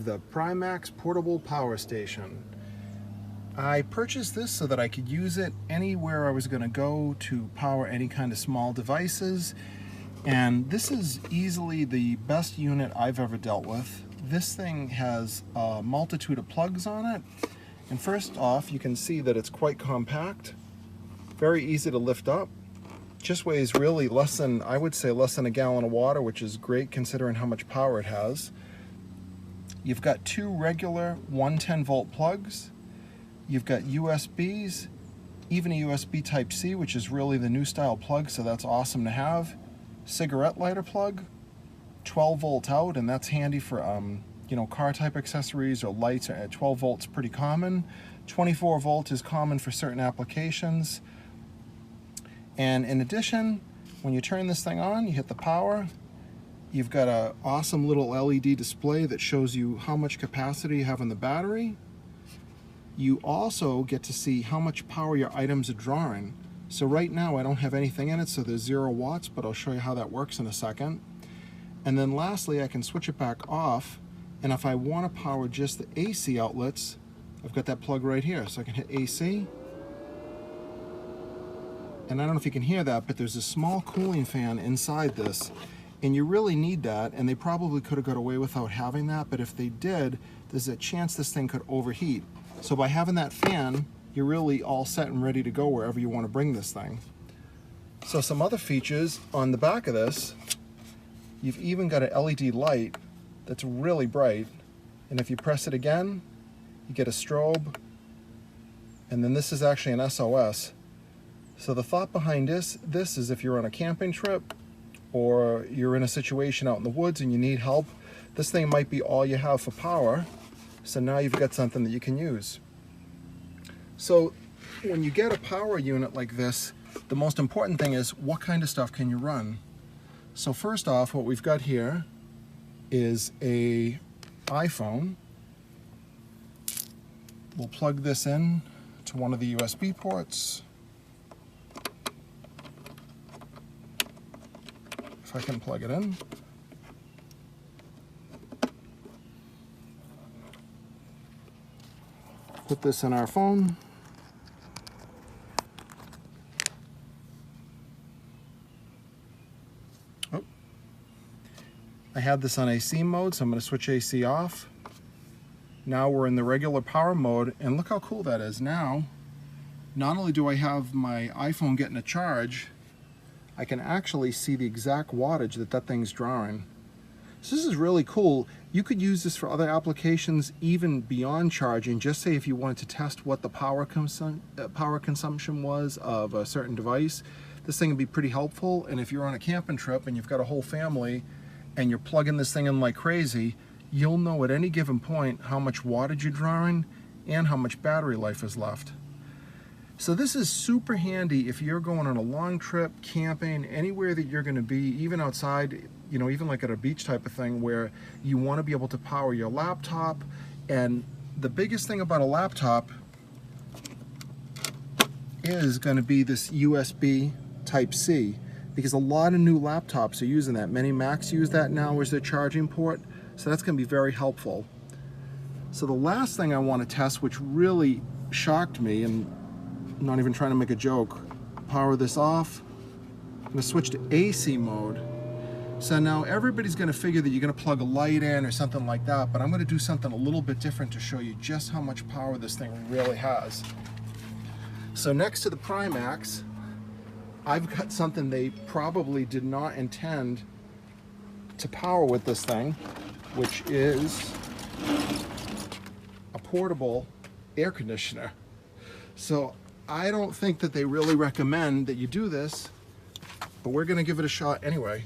of the PRYMAX Portable Power Station. I purchased this so that I could use it anywhere I was going to go to power any kind of small devices, and this is easily the best unit I've ever dealt with. This thing has a multitude of plugs on it, and first off you can see that it's quite compact, very easy to lift up. Just weighs really less than, I would say, less than a gallon of water, which is great considering how much power it has. You've got two regular 110 volt plugs. You've got USBs, even a USB Type-C, which is really the new style plug, so that's awesome to have. Cigarette lighter plug, 12 volt out, and that's handy for you know, car type accessories or lights. At 12 volts pretty common. 24 volt is common for certain applications. And in addition, when you turn this thing on, you hit the power, you've got an awesome little LED display that shows you how much capacity you have in the battery. You also get to see how much power your items are drawing. So right now I don't have anything in it, so there's 0 watts, but I'll show you how that works in a second. And then lastly, I can switch it back off, and if I want to power just the AC outlets, I've got that plug right here, so I can hit AC. And I don't know if you can hear that, but there's a small cooling fan inside this, and you really need that, and they probably could have got away without having that, but if they did, there's a chance this thing could overheat. So by having that fan, you're really all set and ready to go wherever you want to bring this thing. So some other features on the back of this, you've even got an LED light that's really bright, and if you press it again, you get a strobe, and then this is actually an SOS. So the thought behind this is if you're on a camping trip or you're in a situation out in the woods and you need help, this thing might be all you have for power. So now you've got something that you can use. So when you get a power unit like this, the most important thing is what kind of stuff can you run? So first off, what we've got here is a iPhone. We'll plug this in to one of the USB ports. If I can plug it in. Put this in our phone. Oh. I had this on AC mode, so I'm going to switch AC off. Now we're in the regular power mode, and look how cool that is. Now, not only do I have my iPhone getting a charge, I can actually see the exact wattage that that thing's drawing. So this is really cool. You could use this for other applications even beyond charging. Just say if you wanted to test what the power consumption was of a certain device, this thing would be pretty helpful. And if you're on a camping trip and you've got a whole family and you're plugging this thing in like crazy, you'll know at any given point how much wattage you're drawing and how much battery life is left. So this is super handy if you're going on a long trip, camping, anywhere that you're going to be, even outside, you know, even like at a beach type of thing where you want to be able to power your laptop. And the biggest thing about a laptop is going to be this USB Type-C, because a lot of new laptops are using that. Many Macs use that now as their charging port, so that's going to be very helpful. So the last thing I want to test, which really shocked me, and I'm not even trying to make a joke, power this off. I'm going to switch to AC mode. So now everybody's going to figure that you're going to plug a light in or something like that, but I'm going to do something a little bit different to show you just how much power this thing really has. So next to the PRYMAX, I've got something they probably did not intend to power with this thing, which is a portable air conditioner. So I don't think that they really recommend that you do this, but we're going to give it a shot anyway.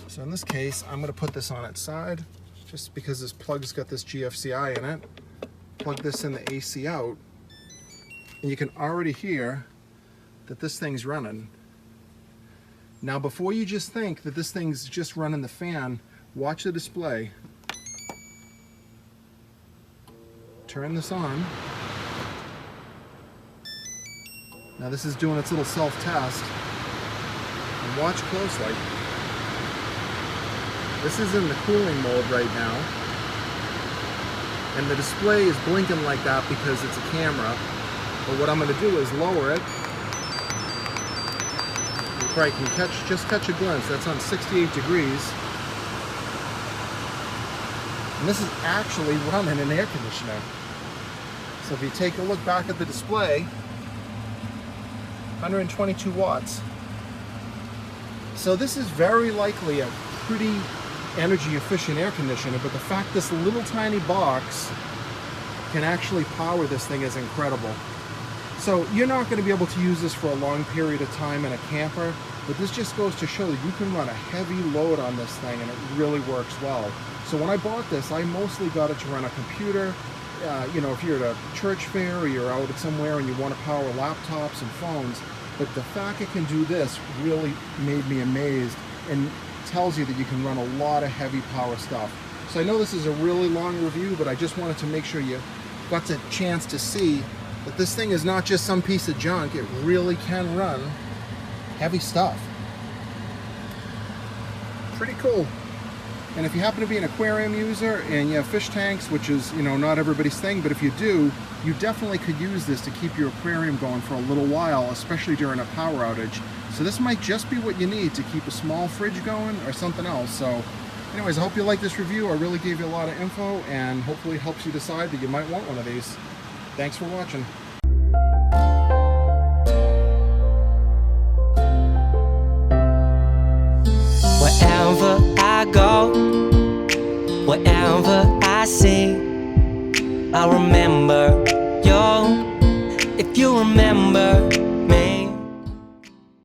So in this case, I'm going to put this on its side, just because this plug's got this GFCI in it. Plug this in the AC out, and you can already hear that this thing's running. Now before you just think that this thing's just running the fan, watch the display. Turn this on. Now this is doing its little self-test, and watch closely. This is in the cooling mode right now. And the display is blinking like that because it's a camera. But what I'm going to do is lower it. You probably can just catch a glimpse. That's on 68 degrees. And this is actually running an air conditioner. So if you take a look back at the display, 122 watts. So this is very likely a pretty energy efficient air conditioner, but the fact this little tiny box can actually power this thing is incredible. So you're not going to be able to use this for a long period of time in a camper, but this just goes to show that you can run a heavy load on this thing and it really works well. So when I bought this, I mostly got it to run a computer. You know, if you're at a church fair or you're out somewhere and you want to power laptops and phones, but the fact it can do this really made me amazed and tells you that you can run a lot of heavy power stuff. So I know this is a really long review, but I just wanted to make sure you got a chance to see that this thing is not just some piece of junk. It really can run heavy stuff. Pretty cool. And if you happen to be an aquarium user and you have fish tanks, which is, you know, not everybody's thing, but if you do, you definitely could use this to keep your aquarium going for a little while, especially during a power outage. So this might just be what you need to keep a small fridge going or something else. So anyways, I hope you like this review. I really gave you a lot of info and hopefully it helps you decide that you might want one of these. Thanks for watching. Wherever I go, wherever I see, I remember you. If you remember